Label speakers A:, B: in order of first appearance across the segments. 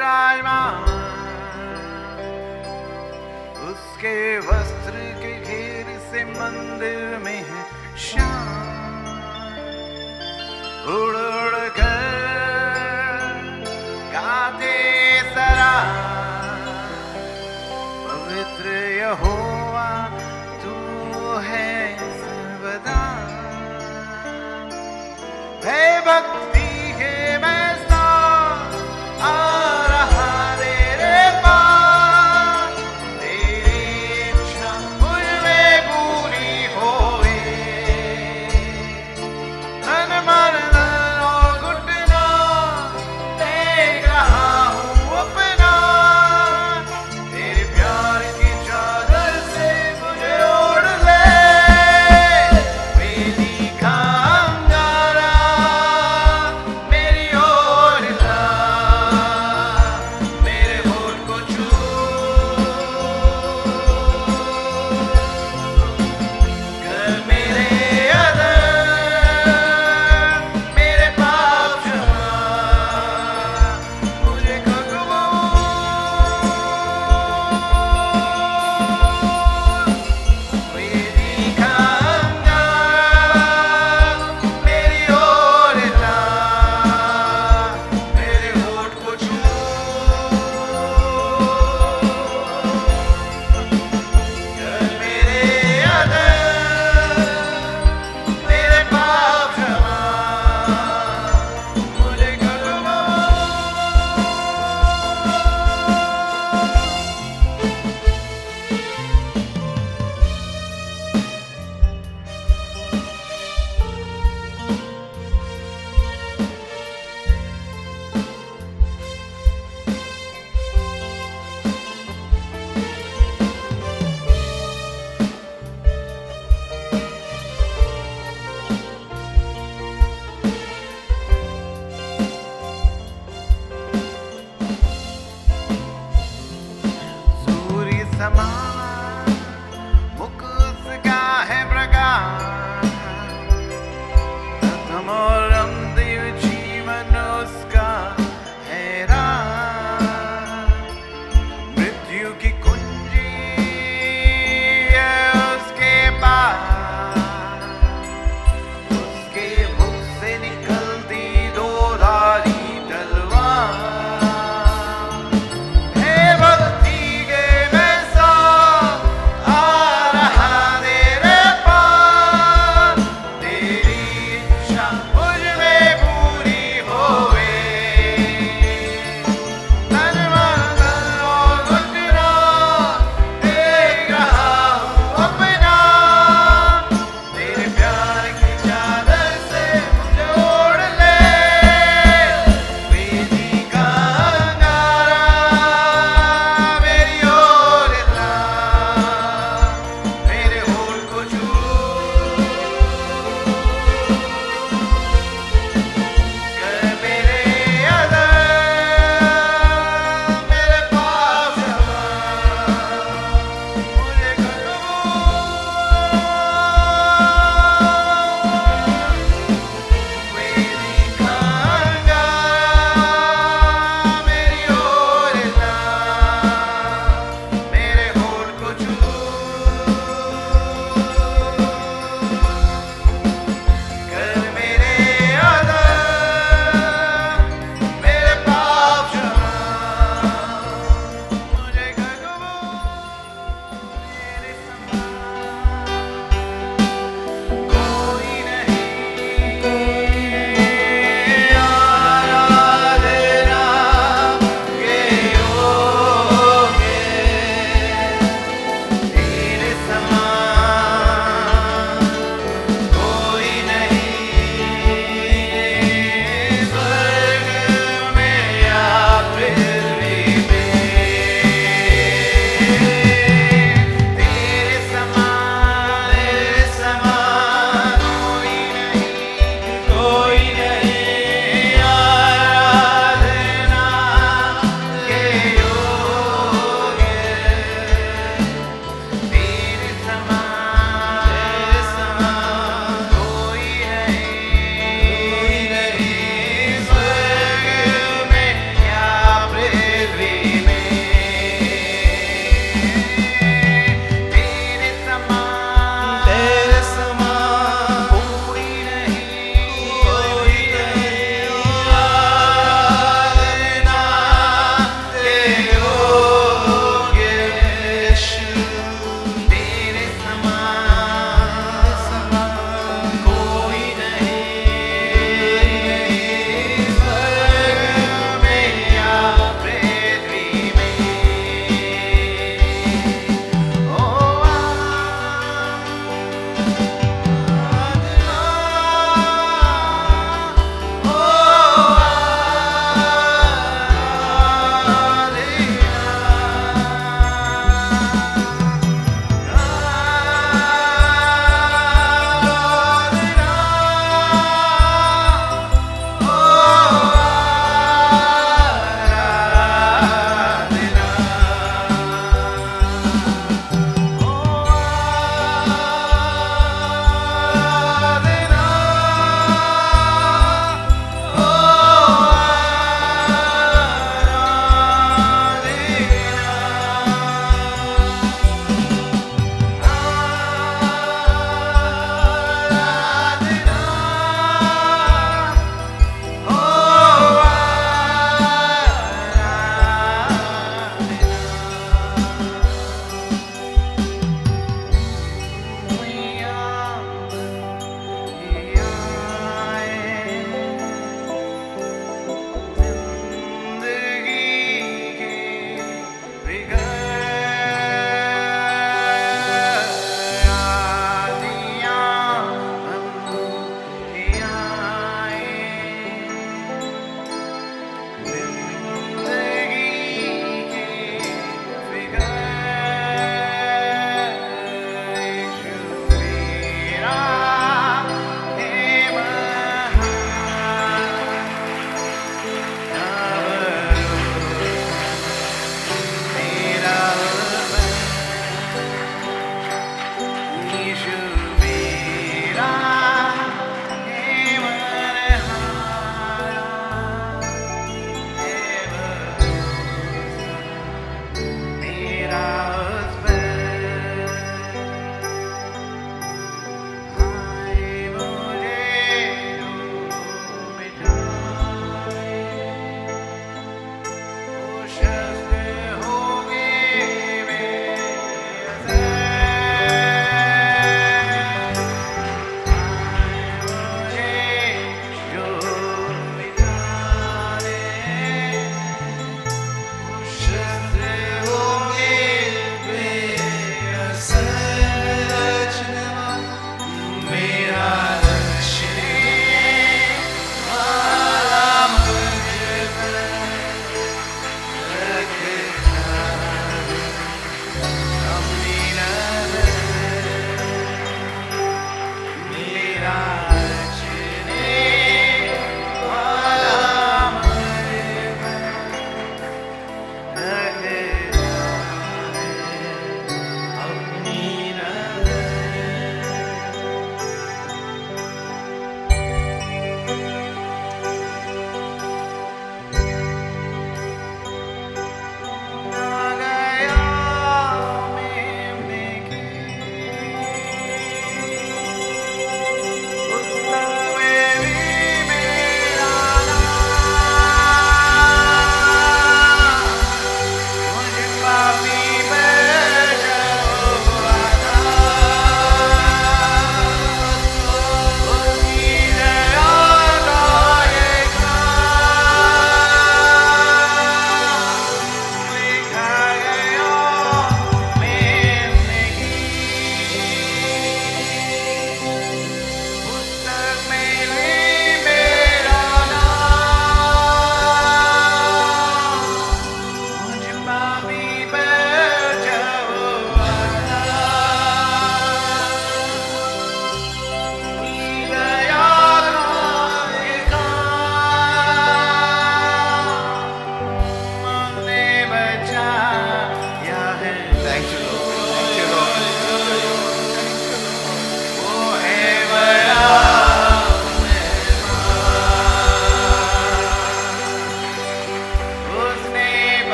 A: विराजमान, उसके वस्त्र के घेर से मंदिर में है शान। उड़ उड़ कर गाते सरा, पवित्र यहोवा तू है सर्वदा। है भक्ति के मैं साथ आ रहा तेरे पास, तेरी इच्छा मुझ में पूरी होए। तन मन धन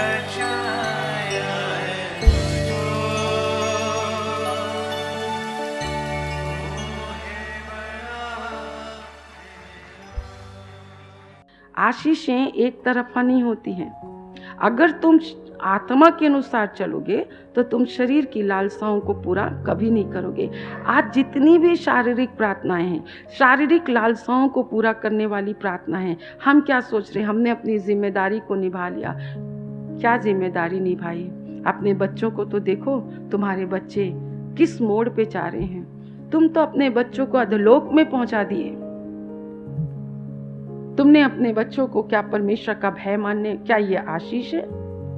A: बचाया है मुझको।
B: आशीषें एक तरफा नहीं होती हैं। अगर तुम आत्मा के अनुसार चलोगे तो तुम शरीर की लालसाओं को पूरा कभी नहीं करोगे। आज जितनी भी शारीरिक प्रार्थनाएं हैं, शारीरिक लालसाओं को पूरा करने वाली प्रार्थना है, हम क्या सोच रहे हैं? हमने अपनी जिम्मेदारी को निभा लिया। क्या जिम्मेदारी निभाई? अपने बच्चों को तो देखो, तुम्हारे बच्चे किस मोड़ पे जा रहे हैं। तुम तो अपने बच्चों को अधोलोक में पहुंचा दिए। तुमने अपने बच्चों को क्या परमेश्वर का भय मानने, क्या ये आशीष है?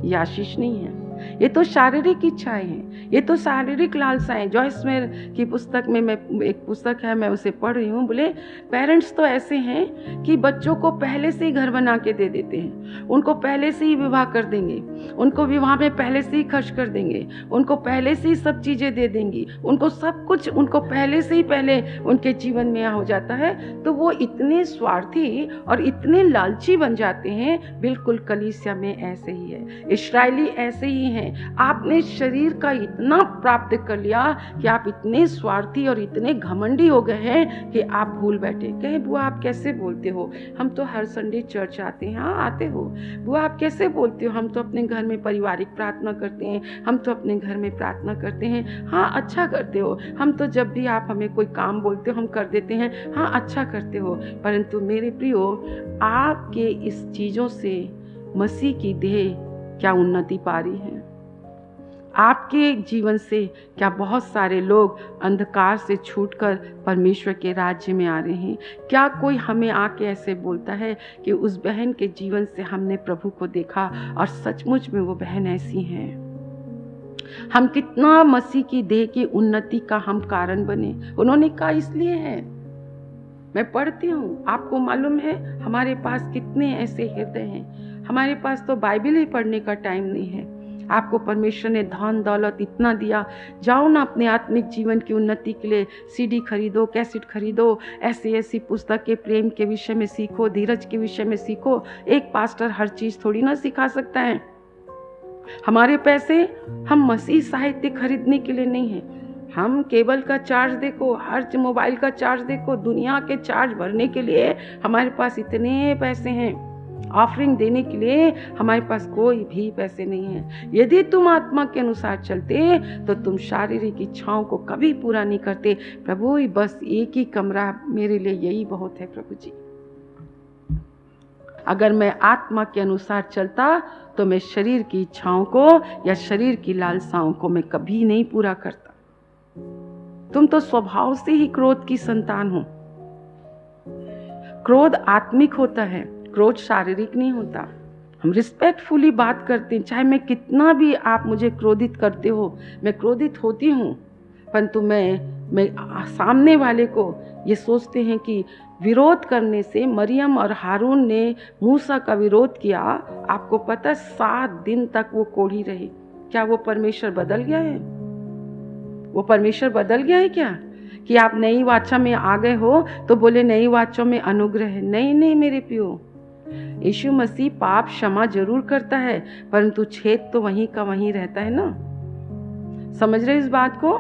B: ये आशीष नहीं है। ये तो शारीरिक इच्छाएं हैं, ये तो शारीरिक लालसाएं। जॉयस मेयर की पुस्तक में, मैं एक पुस्तक है, मैं उसे पढ़ रही हूँ। बोले पेरेंट्स तो ऐसे हैं कि बच्चों को पहले से ही घर बना के दे देते हैं, उनको पहले से ही विवाह कर देंगे, उनको विवाह में पहले से ही खर्च कर देंगे, उनको पहले से ही सब चीज़ें दे देंगी, उनको सब कुछ उनको पहले से ही पहले उनके जीवन में हो जाता है। तो वो इतने स्वार्थी और इतने लालची बन जाते हैं। बिल्कुल कलीसिया में ऐसे ही है, इस्राएली ऐसे ही हैं। आपने शरीर का इतना प्राप्त कर लिया कि आप इतने स्वार्थी और इतने घमंडी हो गए हैं कि आप भूल बैठे। कहे बुआ आप कैसे बोलते हो, हम तो हर संडे चर्च आते हैं। हाँ आते हो। बुआ आप कैसे बोलते हो, हम तो अपने घर में पारिवारिक प्रार्थना करते हैं, हम तो अपने घर में प्रार्थना करते हैं। हाँ अच्छा करते हो। हम तो जब भी आप हमें कोई काम बोलते हो हम कर देते हैं। हाँ अच्छा करते हो। परंतु मेरे प्रियो, आपके इस चीज़ों से मसीह की देह क्या उन्नति पा रही है? आपके जीवन से क्या बहुत सारे लोग अंधकार से छूटकर परमेश्वर के राज्य में आ रहे हैं? क्या कोई हमें आके ऐसे बोलता है कि उस बहन के जीवन से हमने प्रभु को देखा और सचमुच में वो बहन ऐसी है? हम कितना मसीह की देह की उन्नति का हम कारण बने। उन्होंने कहा इसलिए है। मैं पढ़ती हूँ, आपको मालूम है हमारे पास कितने ऐसे हृदय हैं। हमारे पास तो बाइबल ही पढ़ने का टाइम नहीं है। आपको परमेश्वर ने धन दौलत इतना दिया, जाओ ना अपने आत्मिक जीवन की उन्नति के लिए सीडी खरीदो, कैसेट खरीदो, ऐसी ऐसी पुस्तकें प्रेम के विषय में सीखो, धीरज के विषय में सीखो। एक पास्टर हर चीज़ थोड़ी ना सिखा सकता है। हमारे पैसे हम मसीह साहित्य खरीदने के लिए नहीं है। हम केबल का चार्ज देखो, हर मोबाइल का चार्ज देखो, दुनिया के चार्ज भरने के लिए हमारे पास इतने पैसे हैं। ऑफरिंग देने के लिए हमारे पास कोई भी पैसे नहीं है। यदि तुम आत्मा के अनुसार चलते तो तुम शारीरिक इच्छाओं को कभी पूरा नहीं करते। प्रभु बस एक ही कमरा मेरे लिए यही बहुत है प्रभु जी। अगर मैं आत्मा के अनुसार चलता तो मैं शरीर की इच्छाओं को या शरीर की लालसाओं को मैं कभी नहीं पूरा करता। तुम तो स्वभाव से ही क्रोध की संतान हो। क्रोध आत्मिक होता है, क्रोध शारीरिक नहीं होता। हम रिस्पेक्टफुली बात करते हैं, चाहे मैं कितना भी आप मुझे क्रोधित करते हो, मैं क्रोधित होती हूँ, परंतु मैं सामने वाले को ये सोचते हैं कि विरोध करने से मरियम और हारून ने मूसा का विरोध किया। आपको पता 7 दिन तक वो कोढ़ी रही। क्या वो परमेश्वर बदल गया है? वो परमेश्वर बदल गया है क्या कि आप नई वाचा में आ गए हो तो बोले नई वाचा में अनुग्रह है? नहीं नहीं मेरे प्रियो, यीशु मसीह पाप क्षमा जरूर करता है, परंतु छेद तो वहीं का वहीं रहता है ना। समझ रहे इस बात को?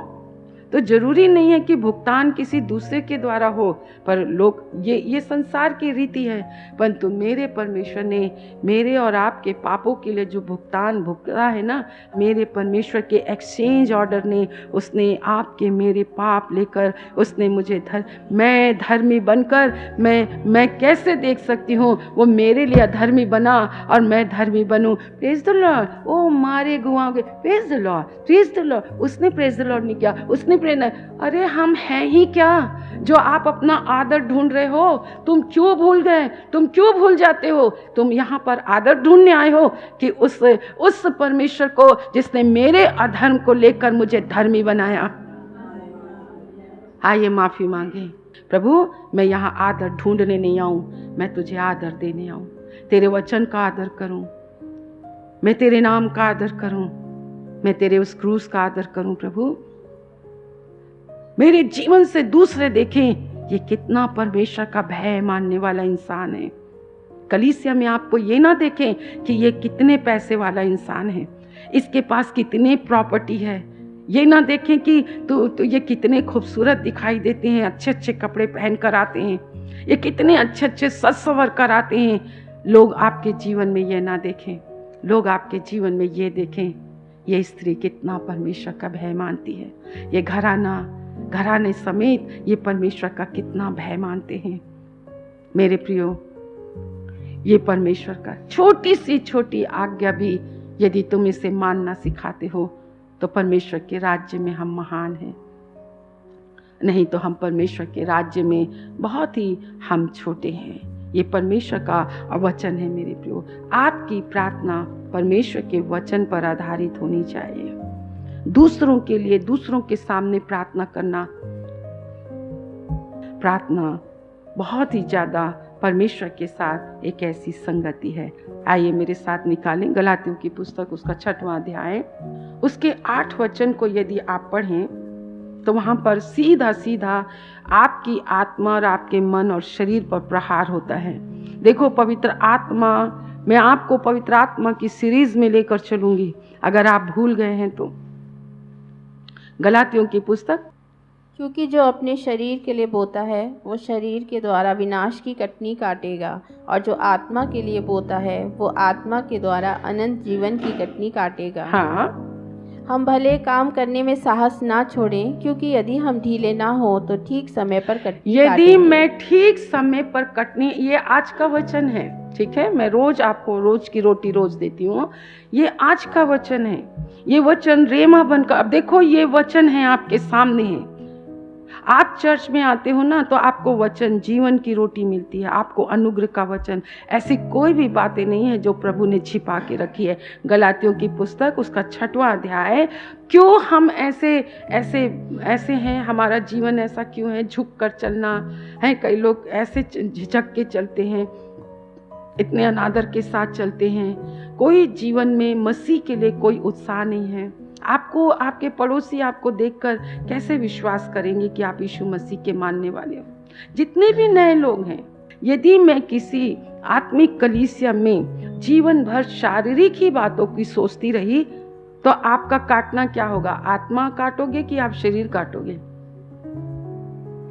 B: तो जरूरी नहीं है कि भुगतान किसी दूसरे के द्वारा हो, पर लोग ये संसार की रीति है। परंतु मेरे परमेश्वर ने मेरे और आपके पापों के लिए जो भुगतान भुगता है ना, मेरे परमेश्वर के एक्सचेंज ऑर्डर ने, उसने आपके मेरे पाप लेकर उसने मुझे मैं धर्मी बनकर मैं कैसे देख सकती हूँ वो मेरे लिए अधर्मी बना और मैं धर्मी बनूँ। Praise the lord. ओ मारे गुआओगे, praise the lord, praise the lord. उसने प्रेज द लॉर्ड नहीं किया, उसने अरे हम हैं ही क्या जो आप अपना आदर ढूंढ रहे हो? तुम क्यों भूल गए? तुम क्यों भूल जाते हो? तुम यहाँ पर आदर ढूंढने आए हो कि उस परमेश्वर को जिसने मेरे अधर्म को लेकर मुझे धर्मी बनाया। आइए माफी मांगे। प्रभु मैं यहाँ आदर ढूंढने नहीं आऊं, मैं तुझे आदर देने आऊं। तेरे वचन का आदर करूं, मैं तेरे नाम का आदर करूं, मैं तेरे उस क्रूस का आदर करूं। प्रभु मेरे जीवन से दूसरे देखें ये कितना परमेश्वर का भय मानने वाला इंसान है। कलीसिया में आपको ये ना देखें कि ये कितने पैसे वाला इंसान है, इसके पास कितनी प्रॉपर्टी है। ये ना देखें कि तो ये कितने खूबसूरत दिखाई देते हैं, अच्छे अच्छे कपड़े पहन कर आते हैं, ये कितने अच्छे अच्छे सज संवर कर आते हैं। लोग आपके जीवन में ये ना देखें, लोग आपके जीवन में ये देखें, ये स्त्री कितना परमेश्वर का भय मानती है, ये घराने समेत ये परमेश्वर का कितना भय मानते हैं। मेरे प्रियो, ये परमेश्वर का छोटी सी छोटी आज्ञा भी यदि तुम इसे मानना सिखाते हो तो परमेश्वर के राज्य में हम महान हैं, नहीं तो हम परमेश्वर के राज्य में बहुत ही हम छोटे हैं। ये परमेश्वर का वचन है मेरे प्रियो। आपकी प्रार्थना परमेश्वर के वचन पर आधारित होनी चाहिए। दूसरों के लिए, दूसरों के सामने प्रार्थना करना, प्रार्थना बहुत ही ज्यादा परमेश्वर के साथ एक ऐसी संगति है। आइए मेरे साथ निकालें गलातियों की पुस्तक, उसका 6वां अध्याय, उसके 8 वचन को यदि आप पढ़ें तो वहां पर सीधा सीधा आपकी आत्मा और आपके मन और शरीर पर प्रहार होता है। देखो, पवित्र आत्मा, मैं आपको पवित्र आत्मा की सीरीज में लेकर चलूंगी, अगर आप भूल गए हैं तो। गलातियों की पुस्तक,
C: क्योंकि जो अपने शरीर के लिए बोता है वो शरीर के द्वारा विनाश की कटनी काटेगा, और जो आत्मा के लिए बोता है वो आत्मा के द्वारा अनंत जीवन की कटनी काटेगा।
B: हाँ,
C: हम भले काम करने में साहस ना छोड़ें, क्योंकि यदि हम ढीले ना हो तो ठीक समय पर कटनी
B: यदि
C: काटेंगे।
B: मैं ठीक समय पर कटनी, ये आज का वचन है, ठीक है। मैं रोज आपको रोज की रोटी रोज देती हूँ, ये आज का वचन है। ये वचन रेमा बनकर, अब देखो ये वचन है आपके सामने है। आप चर्च में आते हो ना तो आपको वचन, जीवन की रोटी मिलती है, आपको अनुग्रह का वचन। ऐसी कोई भी बातें नहीं है जो प्रभु ने छिपा के रखी है। गलातियों की पुस्तक, उसका 6वां अध्याय, क्यों हम ऐसे ऐसे ऐसे हैं, हमारा जीवन ऐसा क्यों है, झुक कर चलना है। कई लोग ऐसे झिझक के चलते हैं, इतने अनादर के साथ चलते हैं। कोई जीवन में मसीह के लिए कोई उत्साह नहीं है। आपको, आपके पड़ोसी आपको देखकर कैसे विश्वास करेंगे कि आप यीशु मसीह के मानने वाले हो। जितने भी नए लोग हैं, यदि मैं किसी आत्मिक कलीसिया में जीवन भर शारीरिक ही बातों की सोचती रही तो आपका काटना क्या होगा? आत्मा काटोगे कि आप शरीर काटोगे?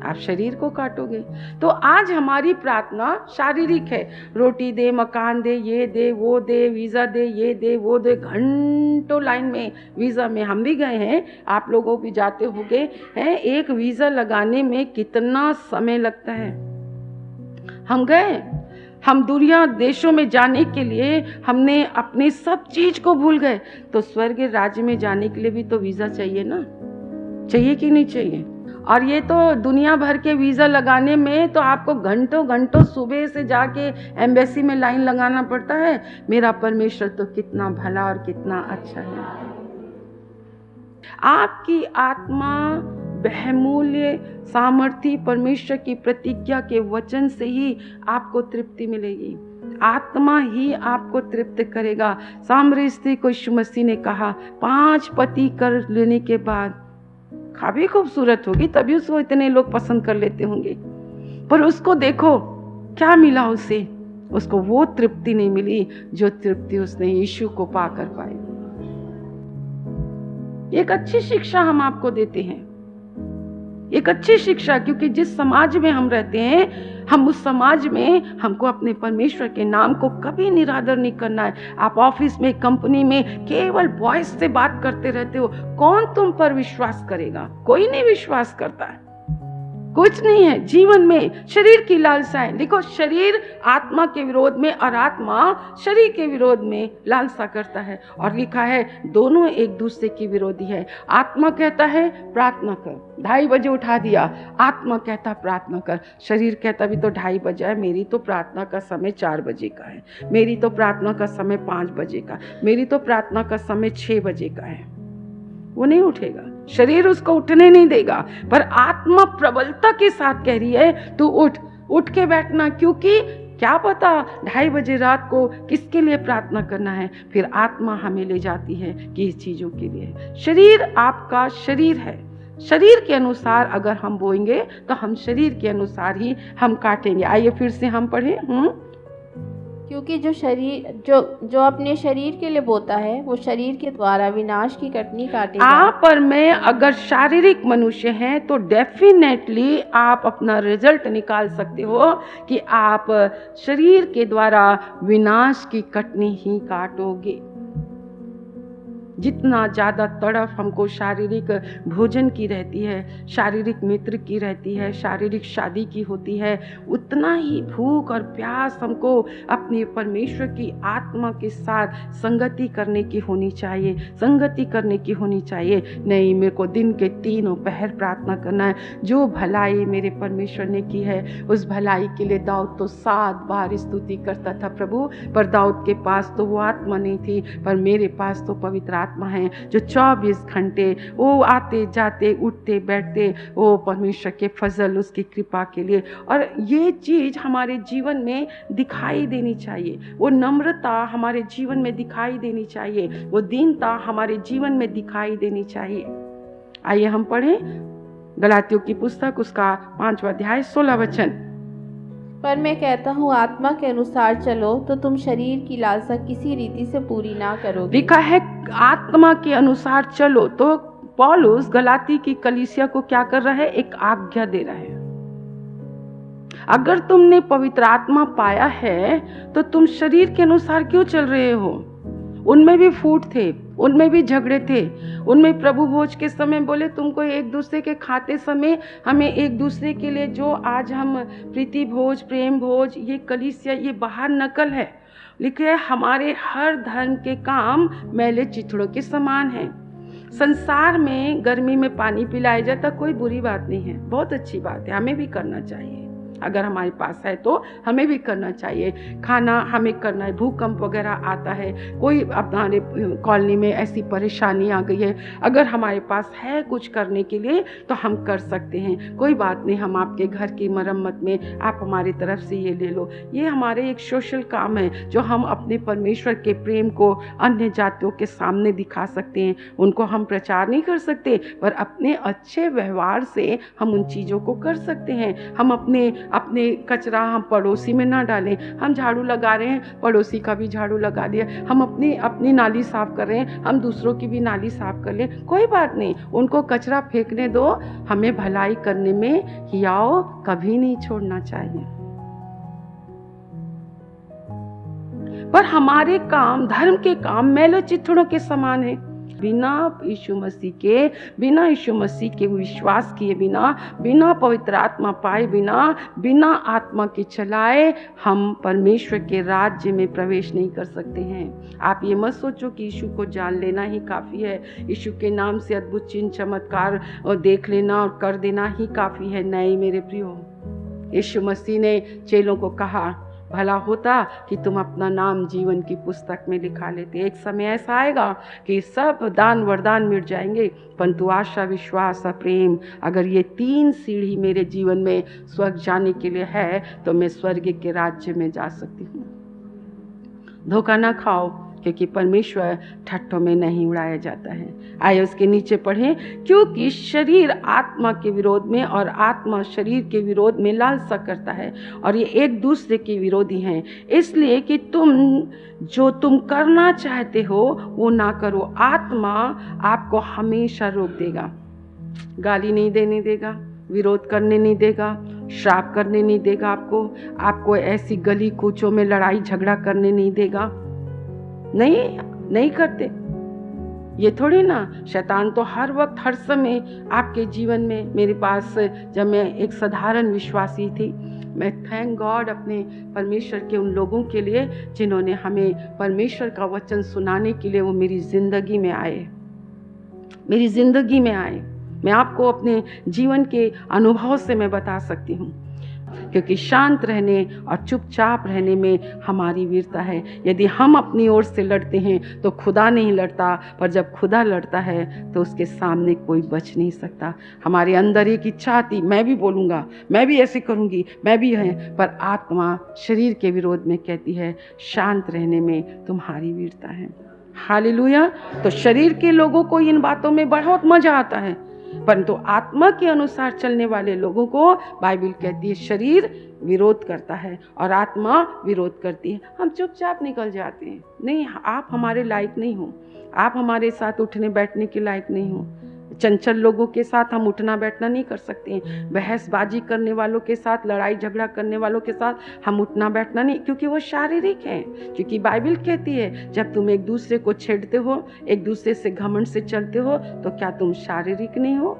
B: आप शरीर को काटोगे। तो आज हमारी प्रार्थना शारीरिक है, रोटी दे, मकान दे, ये दे, वो दे, वीज़ा दे, ये दे, वो दे। घंटों लाइन में वीज़ा में हम भी गए हैं, आप लोगों भी जाते होंगे हैं। एक वीज़ा लगाने में कितना समय लगता है। हम गए, हम दुनिया देशों में जाने के लिए हमने अपनी सब चीज को भूल गए। तो स्वर्ग राज्य में जाने के लिए भी तो वीज़ा चाहिए ना, चाहिए कि नहीं चाहिए? और ये तो दुनिया भर के वीज़ा लगाने में तो आपको घंटों घंटों सुबह से जाके एम्बेसी में लाइन लगाना पड़ता है। मेरा परमेश्वर तो कितना भला और कितना अच्छा है। आपकी आत्मा बहुमूल्य सामर्थी परमेश्वर की प्रतिज्ञा के वचन से ही आपको तृप्ति मिलेगी। आत्मा ही आपको तृप्त करेगा। सामरी स्त्री को यीशु मसीह ने कहा 5 पति कर लेने के बाद काफी खूबसूरत होगी, तभी उसको इतने लोग पसंद कर लेते होंगे, पर उसको देखो क्या मिला उसे। उसको वो तृप्ति नहीं मिली जो तृप्ति उसने यीशु को पाकर पाई। एक अच्छी शिक्षा हम आपको देते हैं, एक अच्छी शिक्षा, क्योंकि जिस समाज में हम रहते हैं, हम उस समाज में हमको अपने परमेश्वर के नाम को कभी निरादर नहीं करना है। आप ऑफिस में, कंपनी में केवल बॉयज से बात करते रहते हो, कौन तुम पर विश्वास करेगा? कोई नहीं विश्वास करता है। कुछ नहीं है जीवन में। शरीर की लालसाएं, देखो, शरीर आत्मा के विरोध में और आत्मा शरीर के विरोध में लालसा करता है, और लिखा है दोनों एक दूसरे की विरोधी है। आत्मा कहता है प्रार्थना कर, 2:30 बजे उठा दिया, आत्मा कहता प्रार्थना कर। शरीर कहता भी तो 2:30 बजे है, मेरी तो प्रार्थना का समय 4 बजे का है, मेरी तो प्रार्थना का समय 5 बजे का, मेरी तो प्रार्थना का समय 6 बजे का है। वो नहीं उठेगा, शरीर उसको उठने नहीं देगा, पर आत्मा प्रबलता के साथ कह रही है तू उठ के बैठना, क्योंकि क्या पता 2:30 बजे रात को किसके लिए प्रार्थना करना है। फिर आत्मा हमें ले जाती है कि इस चीजों के लिए। शरीर आपका शरीर है, शरीर के अनुसार अगर हम बोएंगे तो हम शरीर के अनुसार ही हम काटेंगे। आइए फिर से हम पढ़ें।
C: क्योंकि जो अपने शरीर के लिए बोता है वो शरीर के द्वारा विनाश की कटनी काटेगा।
B: आप और मैं अगर शारीरिक मनुष्य हैं तो डेफिनेटली आप अपना रिजल्ट निकाल सकते हो कि आप शरीर के द्वारा विनाश की कटनी ही काटोगे। जितना ज़्यादा तड़फ हमको शारीरिक भोजन की रहती है, शारीरिक मित्र की रहती है, शारीरिक शादी की होती है, उतना ही भूख और प्यास हमको अपने परमेश्वर की आत्मा के साथ संगति करने की होनी चाहिए, संगति करने की होनी चाहिए। नहीं, मेरे को दिन के 3 पहर प्रार्थना करना है। जो भलाई मेरे परमेश्वर ने की है उस भलाई के लिए दाऊद तो 7 बार स्तुति करता था प्रभु, पर दाऊद के पास तो वो आत्मा नहीं थी, पर मेरे पास तो पवित्र आत्मा है जो 24 घंटे वो आते जाते उठते बैठते वो परमेश्वर के फजल उसकी कृपा के लिए। और ये चीज हमारे जीवन में दिखाई देनी चाहिए, वो नम्रता हमारे जीवन में दिखाई देनी चाहिए, वो दीनता हमारे जीवन में दिखाई देनी चाहिए। आइए हम पढ़ें गलातियों की पुस्तक उसका 5वां अध्याय 16 वचन।
C: पर मैं कहता हूँ आत्मा के अनुसार चलो तो तुम शरीर की लालसा किसी रीति से पूरी ना करोगे।
B: लिखा है आत्मा के अनुसार चलो, तो पौलुस गलाती की कलीसिया को क्या कर रहा है? एक आज्ञा दे रहा है। अगर तुमने पवित्र आत्मा पाया है तो तुम शरीर के अनुसार क्यों चल रहे हो? उनमें भी फूट थे, उनमें भी झगड़े थे, उनमें प्रभु भोज के समय बोले तुमको एक दूसरे के खाते समय हमें एक दूसरे के लिए जो आज हम प्रीति भोज, प्रेम भोज, ये कलीसिया ये बाहर नकल है। लिखे है हमारे हर धर्म के काम मैले चिथड़ों के समान हैं। संसार में गर्मी में पानी पिलाया जाता कोई बुरी बात नहीं है, बहुत अच्छी बात है, हमें भी करना चाहिए। अगर हमारे पास है तो हमें भी करना चाहिए। खाना हमें करना है, भूकंप वगैरह आता है, कोई हमारे कॉलोनी में ऐसी परेशानी आ गई है, अगर हमारे पास है कुछ करने के लिए तो हम कर सकते हैं, कोई बात नहीं। हम आपके घर की मरम्मत में आप हमारी तरफ से ये ले लो। ये हमारे एक सोशल काम है जो हम अपने परमेश्वर के प्रेम को अन्य जातियों के सामने दिखा सकते हैं। उनको हम प्रचार नहीं कर सकते, पर अपने अच्छे व्यवहार से हम उन चीज़ों को कर सकते हैं। हम अपने कचरा हम पड़ोसी में ना डालें। हम झाड़ू लगा रहे हैं, पड़ोसी का भी झाड़ू लगा दिया। हम अपनी नाली साफ कर रहे हैं, हम दूसरों की भी नाली साफ कर लें, कोई बात नहीं। उनको कचरा फेंकने दो, हमें भलाई करने में हियाव कभी नहीं छोड़ना चाहिए। पर हमारे काम, धर्म के काम मैले चिथड़ों के समान है। बिना यीशु मसीह के विश्वास किए बिना पवित्र आत्मा पाए बिना आत्मा के चलाए हम परमेश्वर के राज्य में प्रवेश नहीं कर सकते हैं। आप ये मत सोचो कि यीशु को जान लेना ही काफ़ी है, यीशु के नाम से अद्भुत चिन्ह चमत्कार और देख लेना और कर देना ही काफ़ी है। नहीं मेरे प्रियो, यीशु मसीह ने चेलों को कहा भला होता कि तुम अपना नाम जीवन की पुस्तक में लिखा लेते। एक समय ऐसा आएगा कि सब दान वरदान मिट जाएंगे, परंतु आशा, विश्वास और प्रेम, अगर ये 3 सीढ़ी मेरे जीवन में स्वर्ग जाने के लिए है तो मैं स्वर्ग के राज्य में जा सकती हूँ। धोखा ना खाओ, क्योंकि परमेश्वर ठट्ठों में नहीं उड़ाया जाता है। आइए उसके नीचे पढ़ें, क्योंकि शरीर आत्मा के विरोध में और आत्मा शरीर के विरोध में लालसा करता है और ये एक दूसरे के विरोधी हैं, इसलिए कि तुम करना चाहते हो वो ना करो। आत्मा आपको हमेशा रोक देगा, गाली नहीं देने देगा, विरोध करने नहीं देगा, श्राप करने नहीं देगा, आपको ऐसी गली कूचों में लड़ाई झगड़ा करने नहीं देगा। नहीं करते। ये थोड़ी ना, शैतान तो हर वक्त हर समय आपके जीवन में। मेरे पास जब मैं एक साधारण विश्वासी थी, मैं थैंक गॉड अपने परमेश्वर के उन लोगों के लिए जिन्होंने हमें परमेश्वर का वचन सुनाने के लिए वो मेरी ज़िंदगी में आए। मैं आपको अपने जीवन के अनुभव से मैं बता सकती हूँ, क्योंकि शांत रहने और चुपचाप रहने में हमारी वीरता है। यदि हम अपनी ओर से लड़ते हैं तो खुदा नहीं लड़ता, पर जब खुदा लड़ता है तो उसके सामने कोई बच नहीं सकता। हमारे अंदर एक इच्छा थी, मैं भी बोलूँगा, मैं भी ऐसे करूँगी, मैं भी है, पर आत्मा शरीर के विरोध में कहती है शांत रहने में तुम्हारी वीरता है। हालेलुया। तो शरीर के लोगों को इन बातों में बहुत मजा आता है, परंतु आत्मा के अनुसार चलने वाले लोगों को बाइबल कहती है शरीर विरोध करता है और आत्मा विरोध करती है। हम चुपचाप निकल जाते हैं, नहीं आप हमारे लायक नहीं हो, आप हमारे साथ उठने बैठने के लायक नहीं हो। चंचल लोगों के साथ हम उठना बैठना नहीं कर सकते हैं, बहसबाजी करने वालों के साथ, लड़ाई झगड़ा करने वालों के साथ हम उठना बैठना नहीं, क्योंकि वो शारीरिक हैं। क्योंकि बाइबल कहती है जब तुम एक दूसरे को छेड़ते हो, एक दूसरे से घमंड से चलते हो, तो क्या तुम शारीरिक नहीं हो?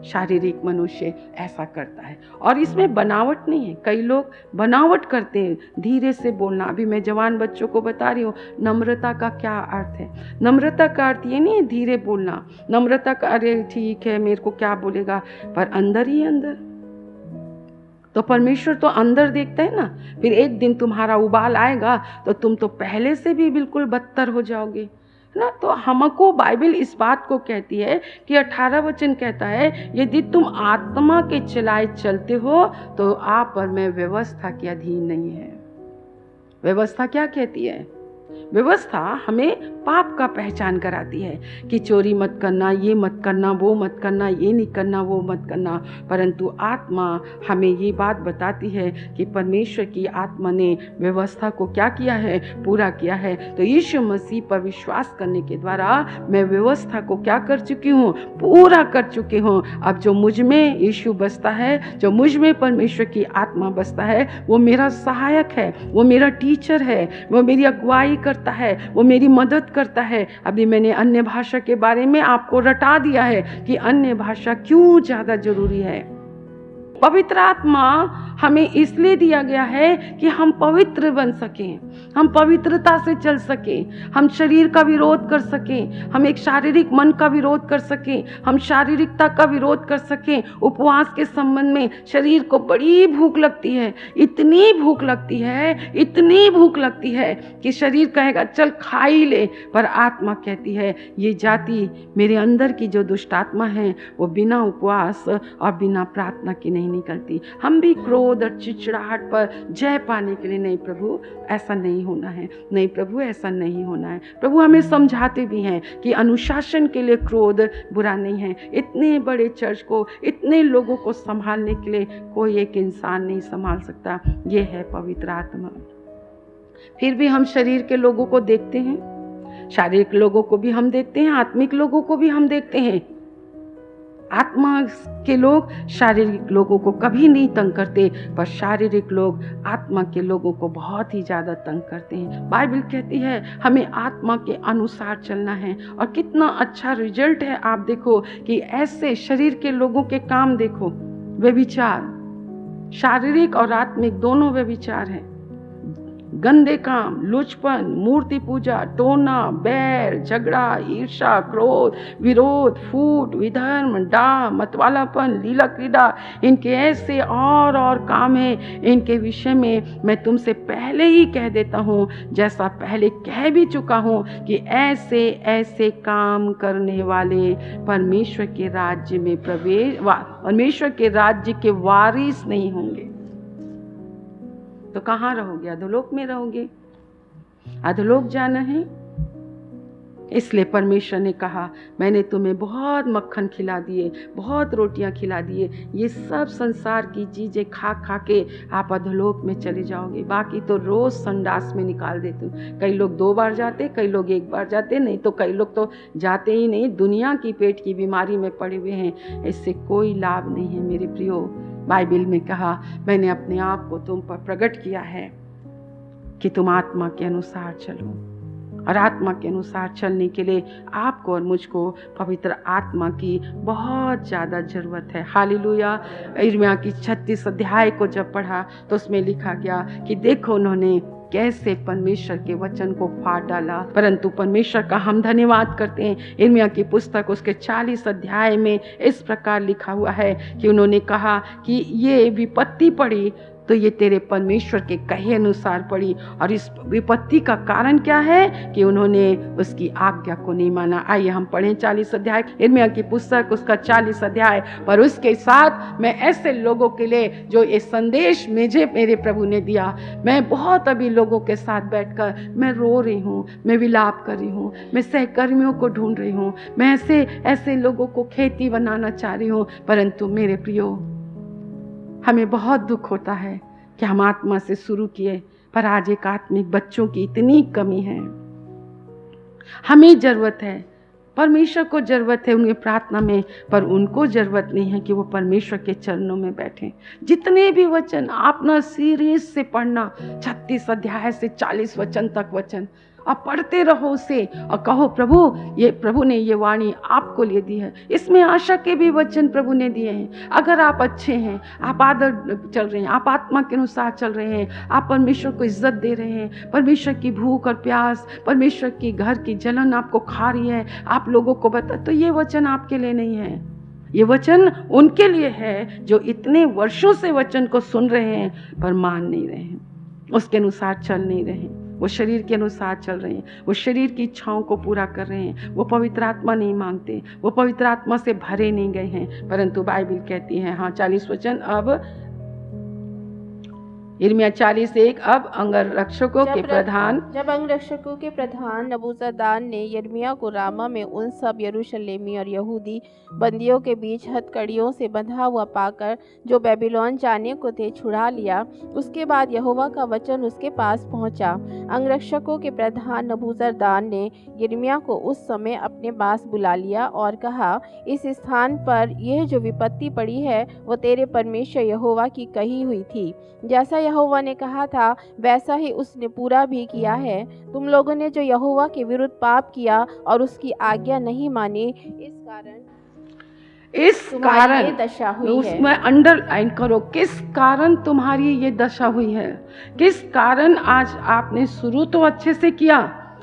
B: शारीरिक मनुष्य ऐसा करता है और इसमें बनावट नहीं है। कई लोग बनावट करते हैं, धीरे से बोलना। अभी मैं जवान बच्चों को बता रही हूँ नम्रता का क्या अर्थ है। नम्रता का अर्थ ये नहीं है धीरे बोलना, नम्रता का अरे ठीक है मेरे को क्या बोलेगा, पर अंदर ही अंदर तो परमेश्वर तो अंदर देखता है ना। फिर एक दिन तुम्हारा उबाल आएगा तो तुम तो पहले से भी बिल्कुल बदतर हो जाओगे ना। तो हमको बाइबल इस बात को कहती है कि 18 वचन कहता है यदि तुम आत्मा के चलाए चलते हो तो आप पर मैं व्यवस्था के अधीन नहीं है। व्यवस्था क्या कहती है? व्यवस्था हमें पाप का पहचान कराती है कि चोरी मत करना, ये मत करना, वो मत करना, ये नहीं करना, वो मत करना। परंतु आत्मा हमें ये बात बताती है कि परमेश्वर की आत्मा ने व्यवस्था को क्या किया है? पूरा किया है। तो यीशु मसीह पर विश्वास करने के द्वारा मैं व्यवस्था को क्या कर चुकी हूँ? पूरा कर चुकी हूँ। अब जो मुझ में यीशु बसता है, जो मुझ में परमेश्वर की आत्मा बसता है, वो मेरा सहायक है, वो मेरा टीचर है, वो मेरी अगुवाई करता है, वो मेरी मदद करता है। अभी मैंने अन्य भाषा के बारे में आपको रटा दिया है कि अन्य भाषा क्यों ज़्यादा जरूरी है। पवित्र आत्मा हमें इसलिए दिया गया है कि हम पवित्र बन सकें, हम पवित्रता से चल सकें, हम शरीर का विरोध कर सकें, हम एक शारीरिक मन का विरोध कर सकें, हम शारीरिकता का विरोध कर सकें। उपवास के संबंध में शरीर को बड़ी भूख लगती है, इतनी भूख लगती है, इतनी भूख लगती है कि शरीर कहेगा चल खा ही ले, पर आत्मा कहती है ये जाति मेरे अंदर की जो दुष्ट आत्मा है वो बिना उपवास और बिना प्रार्थना के नहीं निकलती। हम भी क्रोध और चिड़चिड़ाहट पर जय पाने के लिए नहीं प्रभु ऐसा नहीं होना है, नहीं प्रभु ऐसा नहीं होना है। प्रभु हमें समझाते भी हैं कि अनुशासन के लिए क्रोध बुरा नहीं है। इतने बड़े चर्च को, इतने लोगों को संभालने के लिए कोई एक इंसान नहीं संभाल सकता, ये है पवित्र आत्मा। फिर भी हम शरीर के लोगों को देखते हैं, शारीरिक लोगों को भी हम देखते हैं, आत्मिक लोगों को भी हम देखते हैं। आत्मा के लोग शारीरिक लोगों को कभी नहीं तंग करते, पर शारीरिक लोग आत्मा के लोगों को बहुत ही ज़्यादा तंग करते हैं। बाइबल कहती है हमें आत्मा के अनुसार चलना है और कितना अच्छा रिजल्ट है। आप देखो कि ऐसे शरीर के लोगों के काम देखो, व्यभिचार, शारीरिक और आत्मिक दोनों व्यभिचार हैं। गंदे काम, लुचपन, मूर्ति पूजा, टोना, बैर, झगड़ा, ईर्ष्या, क्रोध, विरोध, फूट, विधर्म, डाह, मतवालापन, लीला क्रीड़ा, इनके ऐसे और काम हैं। इनके विषय में मैं तुमसे पहले ही कह देता हूँ, जैसा पहले कह भी चुका हूँ कि ऐसे ऐसे काम करने वाले परमेश्वर के राज्य में परमेश्वर के राज्य के वारिस नहीं होंगे। तो कहाँ रहोगे? अधोलोक में रहोगे। अधोलोक जाना है, इसलिए परमेश्वर ने कहा मैंने तुम्हें बहुत मक्खन खिला दिए, बहुत रोटियां खिला दिए, ये सब संसार की चीज़ें खा खा के आप अधोलोक में चले जाओगे। बाकी तो रोज़ संडास में निकाल देते हो। कई लोग 2 बार जाते, कई लोग 1 बार जाते, नहीं तो कई लोग तो जाते ही नहीं, दुनिया की पेट की बीमारी में पड़े हुए हैं। इससे कोई लाभ नहीं है मेरे प्रियो। बाइबल में कहा मैंने अपने आप को तुम पर प्रकट किया है कि तुम आत्मा के अनुसार चलो, और आत्मा के अनुसार चलने के लिए आपको और मुझको पवित्र आत्मा की बहुत ज़्यादा ज़रूरत है। हालेलुया। यिर्मयाह की 36 अध्याय को जब पढ़ा तो उसमें लिखा गया कि देखो उन्होंने कैसे परमेश्वर के वचन को फाड़ डाला, परंतु परमेश्वर का हम धन्यवाद करते हैं। यिर्मयाह की पुस्तक उसके 40 अध्याय में इस प्रकार लिखा हुआ है कि उन्होंने कहा कि ये विपत्ति पड़ी तो ये तेरे परमेश्वर के कहे अनुसार पड़ी, और इस विपत्ति का कारण क्या है कि उन्होंने उसकी आज्ञा को नहीं माना। आइए हम पढ़ें 40 अध्याय, यिर्मयाह की पुस्तक उसका 40 अध्याय। पर उसके साथ मैं ऐसे लोगों के लिए जो ये संदेश मुझे मेरे प्रभु ने दिया, मैं बहुत अभी लोगों के साथ बैठकर मैं रो रही हूँ, मैं विलाप कर रही हूँ, मैं सहकर्मियों को ढूंढ रही हूँ, मैं ऐसे लोगों को खेती बनाना चाह रही हूँ। परंतु मेरे प्रियो, हमें बहुत दुख होता है कि हम आत्मा से शुरू किए, पर आज एक आत्मिक बच्चों की इतनी कमी है। हमें जरूरत है, परमेश्वर को जरूरत है उनकी प्रार्थना में, पर उनको जरूरत नहीं है कि वो परमेश्वर के चरणों में बैठें। जितने भी वचन आप ना सीरीज से पढ़ना, 36 अध्याय से 40 वचन तक वचन आप पढ़ते रहो उसे और कहो प्रभु ने ये वाणी आपको लिए दी है। इसमें आशा के भी वचन प्रभु ने दिए हैं। अगर आप अच्छे हैं, आप आदर चल रहे हैं, आप आत्मा के अनुसार चल रहे हैं, आप परमेश्वर को इज्जत दे रहे हैं, परमेश्वर की भूख और प्यास, परमेश्वर की घर की जलन आपको खा रही है, आप लोगों को बता, तो ये वचन आपके लिए नहीं है। ये वचन उनके लिए है जो इतने वर्षों से वचन को सुन रहे हैं पर मान नहीं रहे हैं, उसके अनुसार चल नहीं रहे हैं, वो शरीर के अनुसार चल रहे हैं, वो शरीर की इच्छाओं को पूरा कर रहे हैं, वो पवित्र आत्मा नहीं मांगते, वो पवित्र आत्मा से भरे नहीं गए हैं। परंतु बाइबल कहती है, हाँ 40 वचन, अब यिर्मयाह 40:1, अब अंगरक्षकों के प्रधान,
C: जब अंगरक्षकों के प्रधान नबूजरदान ने यिर्मयाह को रामा में उन सब यरूशलेमी और यहूदी बंदियों के बीच हथकड़ियों से बंधा हुआ पाकर जो बेबीलोन जाने को थे छुड़ा लिया, उसके बाद यहोवा का वचन उसके पास पहुंचा। अंगरक्षकों के प्रधान नबूजरदान ने यिर्मयाह को उस समय अपने पास बुला लिया और कहा, इस स्थान पर यह जो विपत्ति पड़ी है वो तेरे परमेश्वर यहोवा की कही हुई थी। जैसा यहोवा ने कहा था वैसा ही उसने पूरा भी किया है। तुम लोगों ने जो यहोवा के विरुद्ध पाप किया और उसकी आज्ञा नहीं मानी, इस कारण ये दशा हुई है।
B: उसमें अंडरलाइन करो, किस कारण तुम्हारी ये दशा हुई है, किस कारण आज आपने शुरू तो अच्छे से किया,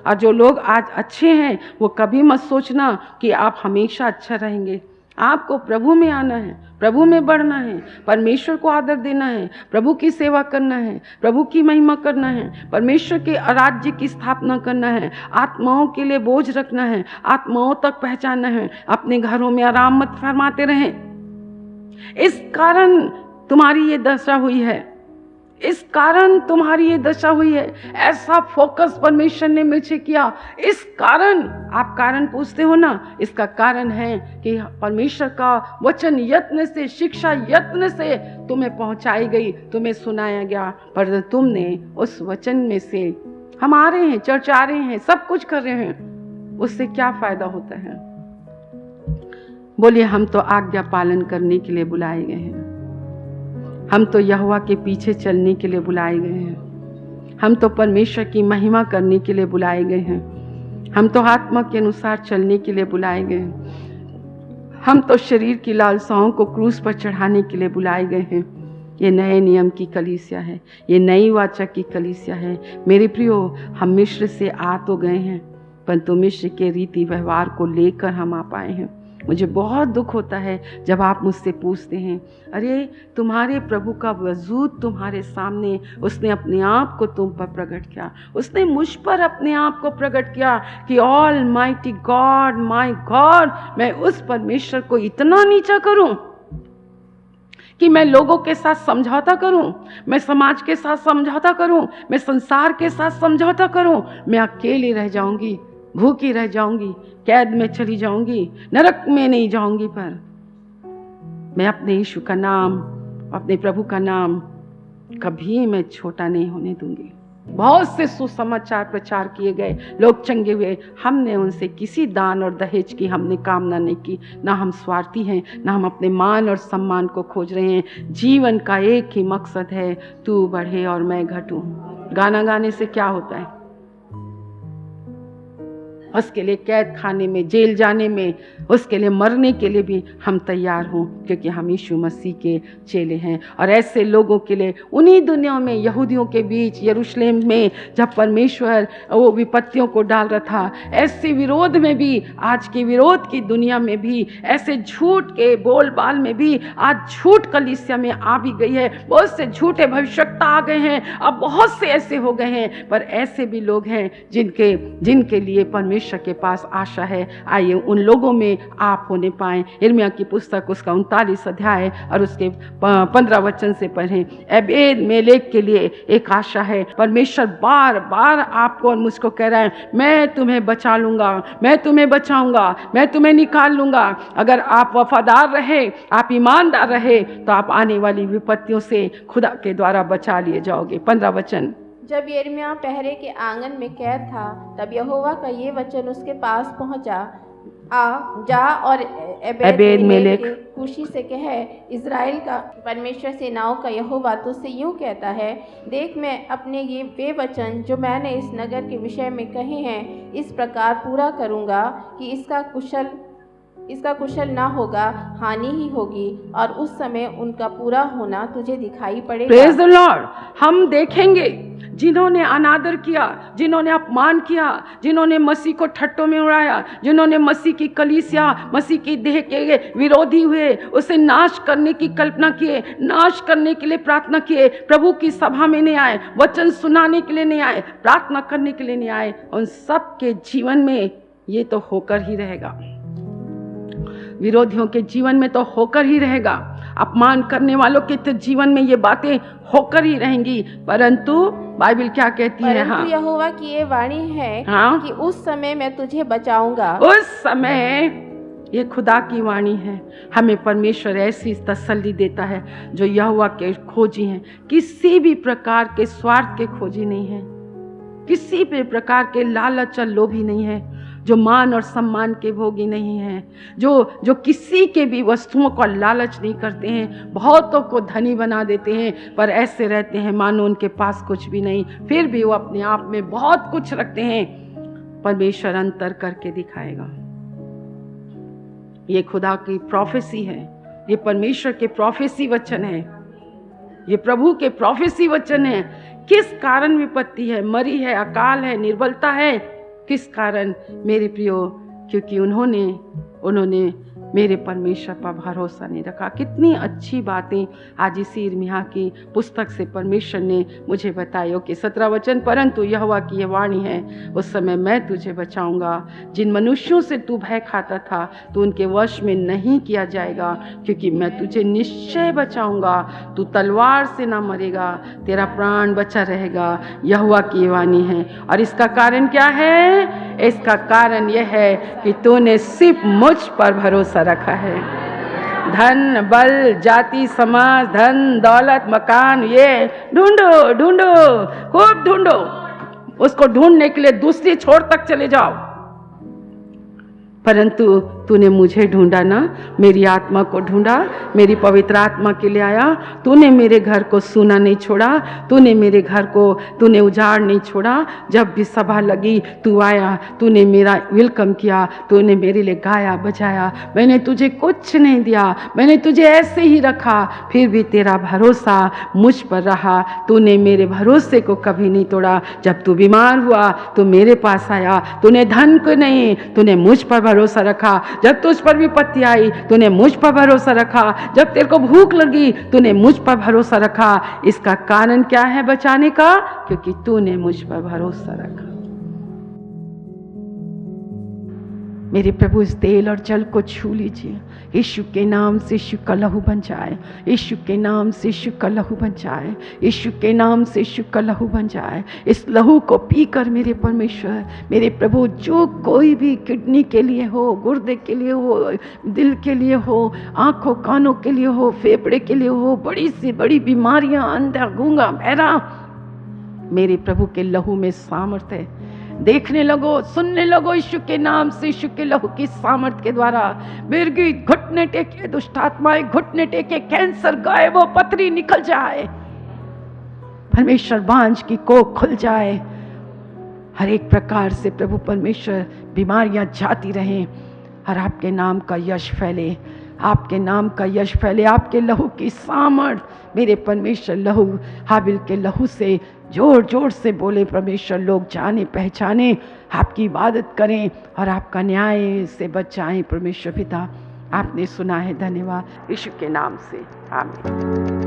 B: और जो लोग आज अच्छे हैं वो कभी मत सोचना कि आप हमेशा अच्छा रहेंगे। आपको प्रभु में आना है, प्रभु में बढ़ना है, परमेश्वर को आदर देना है, प्रभु की सेवा करना है, प्रभु की महिमा करना है, परमेश्वर के राज्य की स्थापना करना है, आत्माओं के लिए बोझ रखना है, आत्माओं तक पहचानना है, अपने घरों में आराम मत फरमाते रहें। इस कारण तुम्हारी ये दशा हुई है, इस कारण तुम्हारी ये दशा हुई है। ऐसा फोकस परमेश्वर ने मुझे किया, इस कारण आप कारण पूछते हो ना, इसका कारण है कि परमेश्वर का वचन यत्न से, शिक्षा यत्न से तुम्हें पहुंचाई गई, तुम्हें सुनाया गया, पर तुमने उस वचन में से, हम आ रहे हैं, चर्च आ रहे हैं, सब कुछ कर रहे हैं, उससे क्या फायदा होता है? बोलिए, हम तो आज्ञा पालन करने के लिए बुलाए गए हैं, हम तो यहोवा के पीछे चलने के लिए बुलाए गए हैं, हम तो परमेश्वर की महिमा करने के लिए बुलाए गए हैं, हम तो आत्मा के अनुसार चलने के लिए बुलाए गए हैं, हम तो शरीर की लालसाओं को क्रूस पर चढ़ाने के लिए बुलाए गए हैं। ये नए नियम की कलीसिया है, ये नई वाचा की कलीसिया है। मेरे प्रियो, हम मिस्र से आ तो गए हैं, परंतु मिस्र के रीति व्यवहार को लेकर हम आ पाए हैं। मुझे बहुत दुख होता है जब आप मुझसे पूछते हैं, अरे तुम्हारे प्रभु का वजूद तुम्हारे सामने, उसने अपने आप को तुम पर प्रकट किया, उसने मुझ पर अपने आप को प्रकट किया कि ऑल माइटी गॉड, माई गॉड, मैं उस परमेश्वर को इतना नीचा करूं कि मैं लोगों के साथ समझौता करूं, मैं समाज के साथ समझौता करूं, मैं संसार के साथ समझौता करूं, मैं अकेली रह जाऊंगी, भूखी रह जाऊंगी, कैद में चली जाऊंगी, नरक में नहीं जाऊंगी, पर मैं अपने यीशु का नाम, अपने प्रभु का नाम कभी मैं छोटा नहीं होने दूंगी। बहुत से सुसमाचार प्रचार किए गए, लोग चंगे हुए, हमने उनसे किसी दान और दहेज की हमने कामना नहीं की। ना हम स्वार्थी हैं, ना हम अपने मान और सम्मान को खोज रहे हैं। जीवन का एक ही मकसद है, तू बढ़े और मैं घटूं। गाना गाने से क्या होता है? उसके लिए कैद खाने में, जेल जाने में, उसके लिए मरने के लिए भी हम तैयार हों, क्योंकि हम यीशु मसीह के चेले हैं। और ऐसे लोगों के लिए उन्हीं दुनिया में, यहूदियों के बीच यरूशलेम में जब परमेश्वर वो विपत्तियों को डाल रहा था, ऐसे विरोध में भी, आज के विरोध की दुनिया में भी, ऐसे झूठ के बोलबाल में भी आज झूठ कलीसिया में आ भी गई है। बहुत से झूठे भविष्यवक्ता आ गए हैं, अब बहुत से ऐसे हो गए हैं, पर ऐसे भी लोग हैं जिनके लिए परमेश्वर परमेश्वर के पास आशा है। आइए उन लोगों में आप होने पाएं। यिर्मयाह की पुस्तक उसका 39 अध्याय और उसके 15 वचन से पढ़ें। एबेद मेलेक के लिए एक आशा है। परमेश्वर बार बार आपको और मुझको कह रहा है, मैं तुम्हें बचा लूँगा, मैं तुम्हें बचाऊँगा, मैं तुम्हें निकाल लूँगा। अगर आप वफादार रहे, आप ईमानदार रहे, तो आप आने वाली विपत्तियों से खुदा के द्वारा बचा लिए जाओगे। 15 वचन।
C: जब यिर्मयाह पहरे के आंगन में कैद था, तब यहोवा का ये वचन उसके पास पहुंचा, जा और एबेद-मेलेक कूशी से कह, इज़राइल का परमेश्वर सेनाओं का यहोवा तुझसे यूँ कहता है, देख मैं अपने ये वे वचन जो मैंने इस नगर के विषय में कहे हैं इस प्रकार पूरा करूँगा कि इसका कुशल ना होगा, हानि ही होगी, और उस समय उनका पूरा होना तुझे दिखाई पड़ेगा।
B: Praise the Lord. हम देखेंगे जिन्होंने अनादर किया, जिन्होंने अपमान किया, जिन्होंने मसीह को ठट्टों में उड़ाया, जिन्होंने मसीह की कलीसिया, मसीह की देह के विरोधी हुए, उसे नाश करने की कल्पना किए, नाश करने के लिए प्रार्थना किए, प्रभु की सभा में नहीं आए, वचन सुनाने के लिए नहीं आए, प्रार्थना करने के लिए नहीं आए, उन सब के जीवन में ये तो होकर ही रहेगा। विरोधियों के जीवन में तो होकर ही रहेगा, अपमान करने वालों के तो जीवन में ये बातें होकर ही रहेंगी। परंतु बाइबल क्या कहती है? हाँ,
C: यहोवा की ये वाणी है,
B: हाँ,
C: कि उस समय मैं तुझे बचाऊंगा।
B: उस समय, ये खुदा की वाणी है। हमें परमेश्वर ऐसी तसल्ली देता है जो यहोवा के खोजी हैं, किसी भी प्रकार के स्वार्थ के खोजी नहीं है, किसी भी प्रकार के लालच और लोभी नहीं है, जो मान और सम्मान के भोगी नहीं हैं, जो किसी के भी वस्तुओं का लालच नहीं करते हैं, बहुतों को धनी बना देते हैं, पर ऐसे रहते हैं मानो उनके पास कुछ भी नहीं, फिर भी वो अपने आप में बहुत कुछ रखते हैं। परमेश्वर अंतर करके दिखाएगा। ये खुदा की प्रोफेसी है, ये परमेश्वर के प्रोफेसी वचन है, ये प्रभु के प्रोफेसी वचन है। किस कारण विपत्ति है, मरी है, अकाल है, निर्बलता है, किस कारण मेरे प्रियो? क्योंकि उन्होंने मेरे परमेश्वर पर भरोसा नहीं रखा। कितनी अच्छी बातें आज इसी यिर्मयाह की पुस्तक से परमेश्वर ने मुझे बताई। ओके, 17 वचन, परंतु यहोवा की यह वाणी है, उस समय मैं तुझे बचाऊंगा। जिन मनुष्यों से तू भय खाता था, तो उनके वश में नहीं किया जाएगा, क्योंकि मैं तुझे निश्चय बचाऊंगा। तू तलवार से ना मरेगा, तेरा प्राण बचा रहेगा। यहोवा की यह वाणी है। और इसका कारण क्या है? इसका कारण यह है कि तूने सिर्फ मुझ पर भरोसा रखा है। धन, बल, जाति, समाज, धन, दौलत, मकान, ये ढूंढो, खूब ढूंढो। उसको ढूंढने के लिए दूसरी छोर तक चले जाओ, परंतु तूने मुझे ढूंढा ना, मेरी आत्मा को ढूंढा, मेरी पवित्र आत्मा के लिए आया। तूने मेरे घर को सूना नहीं छोड़ा, तूने मेरे घर को तूने उजाड़ नहीं छोड़ा। जब भी सभा लगी तू आया, तूने मेरा वेलकम किया, तूने मेरे लिए गाया बजाया। मैंने तुझे कुछ नहीं दिया, मैंने तुझे ऐसे ही रखा, फिर भी तेरा भरोसा मुझ पर रहा। तूने मेरे भरोसे को कभी नहीं तोड़ा। जब तू बीमार हुआ तो मेरे पास आया, तूने धन को नहीं, तूने मुझ पर भरोसा रखा। जब तुझ पर विपत्ति आई, तूने मुझ पर भरोसा रखा। जब तेरे को भूख लगी, तूने मुझ पर भरोसा रखा। इसका कारण क्या है बचाने का? क्योंकि तूने मुझ पर भरोसा रखा। मेरे प्रभु, इस तेल और जल को छू लीजिए। यीशु के नाम से यीशु का लहू बन जाए, यीशु के नाम से यीशु का लहू बन जाए, यीशु के नाम से यीशु का लहू बन जाए। इस लहू को पीकर मेरे परमेश्वर, मेरे प्रभु, जो कोई भी किडनी के लिए हो, गुर्दे के लिए हो, दिल के लिए हो, आंखों कानों के लिए हो, फेफड़े के लिए हो, बड़ी से बड़ी बीमारियां, अंधा, गूंगा, बहरा, मेरे प्रभु के लहू में सामर्थ है। देखने लगो, सुनने लगो, यीशु के नाम से, यीशु के लहू की सामर्थ के द्वारा मिर्गी घुटने टेके, दुष्ट आत्माएं घुटने टेके, कैंसर गायब हो, पथरी निकल जाए, परमेश्वर बांझ की कोख खुल जाए। हर एक प्रकार से प्रभु परमेश्वर बीमारियां जाती रहें और आपके नाम का यश फैले, आपके नाम का यश फैले। आपके लहू की सामर्थ, मेरे परमेश्वर, लहू हाबिल के लहू से जोर जोर से बोले परमेश्वर, लोग जाने पहचाने, आपकी इबादत करें और आपका न्याय से बचाएं। परमेश्वर पिता, आपने सुना है, धन्यवाद। यीशु के नाम से, आमीन।